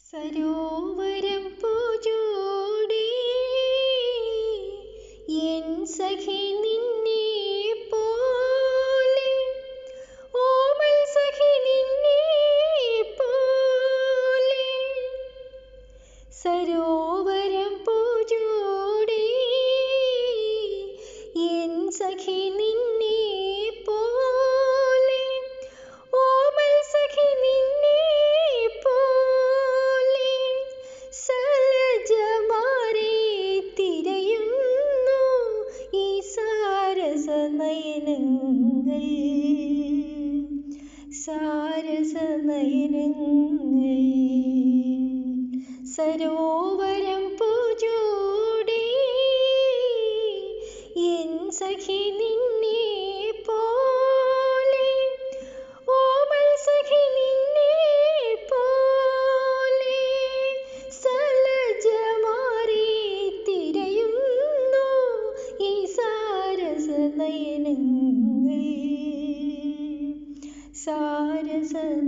Sarovaram പൂജോടി N സഖി നിന്നെ പോലെ, ഓമൽ സഖി നിന്നെ പോലെ. സരോവരം പൂജോടി എൻ സഖി നിന്നെ പോലെ, ഓമൽ സഖി നിന്നെ പോലെ. സലജമാരെ തിരയുന്നു ഈ സാരസനയനങ്ങൾ, സാരസനയനങ്ങൾ. സരോവരം പൂജോടി എൻ സഖി നിന്നെ പോലെ, ഓമൽ സഖി നിന്നെ പോലെ. സലജമാരെ തിരയുന്നു ഈ സാരസനയനങ്ങൾ, സാരസനയനങ്ങൾ.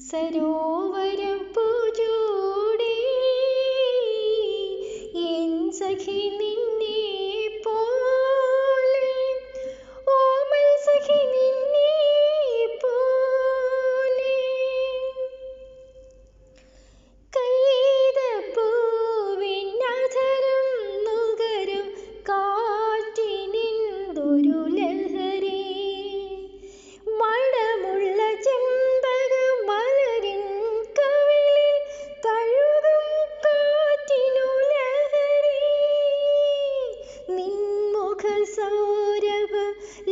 സരോവരം പൂജോടി എൻ സഖി നിന്നെ പോലെ, ഓമൽ സഖി നിന്നെ പോലെ. കൈതപ്പൂവിനധരം നുകരും കാറ്റിനെന്തൊരു ലഹരി, മണമുള്ള ചെമ്പകമലരിൻ കവിളിൽ തഴുകും കാറ്റിനു ലഹരി. നിൻമുഖ സൗരഭ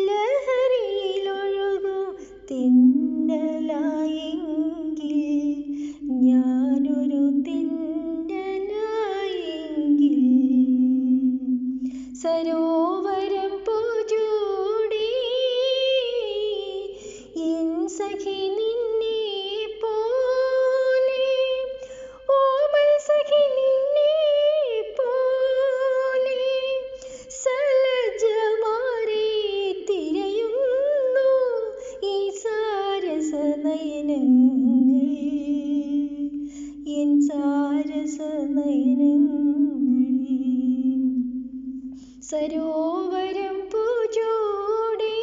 ലഹരിയിലൊഴുകും തെന്നലായെങ്കിൽ, ഞാനൊരു തെന്നലായെങ്കിൽ. സരോവരം പൂജോടി എൻ സഖി നിന്നെ പോലെ, ഓമൽ സഖി നിന്നെ പോലെ. സലജമാരെ തിരയുന്നു ഈ സാരസനയനങ്ങൾ, എൻ സാരസനയനങ്ങൾ. സരോവരം പൂജോടി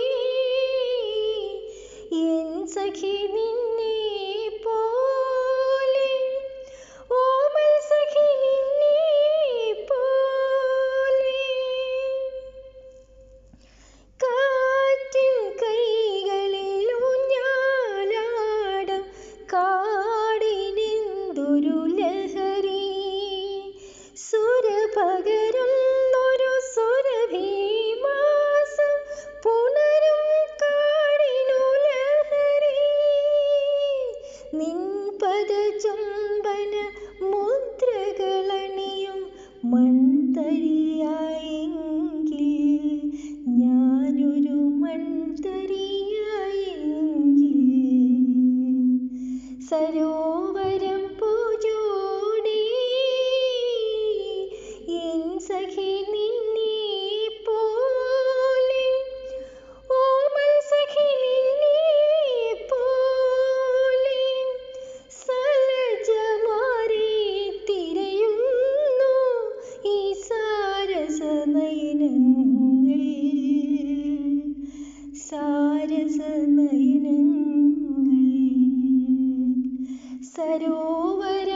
എൻ സഖി നിന്നെ പോലെ, ഓമൽ സഖി നിന്നെ പോലെ. കാറ്റിൻ കൈകളിൽ ഊഞ്ഞാലാടും കാടിനെന്തൊരു ലഹരി, സുരപകരുന്നൊരു സുരഭിമാസം പുണരും കാടിനു ലഹരി. നിൻ പദചുംബന മുദ്രകളണിയും മൺതരിയായെങ്കിൽ, ഞാനൊരു മൺതരിയായെങ്കിൽ. സരോവരം പൂജോടി എൻ സഖി നിന്നെ പോലെ, ഓമൽ സഖി നിന്നെ പോലെ. സലജമാരെ തിരയുന്നു ഈ സാരസനയനങ്ങൾ, സാരസനയനങ്ങൾ. സരോവരം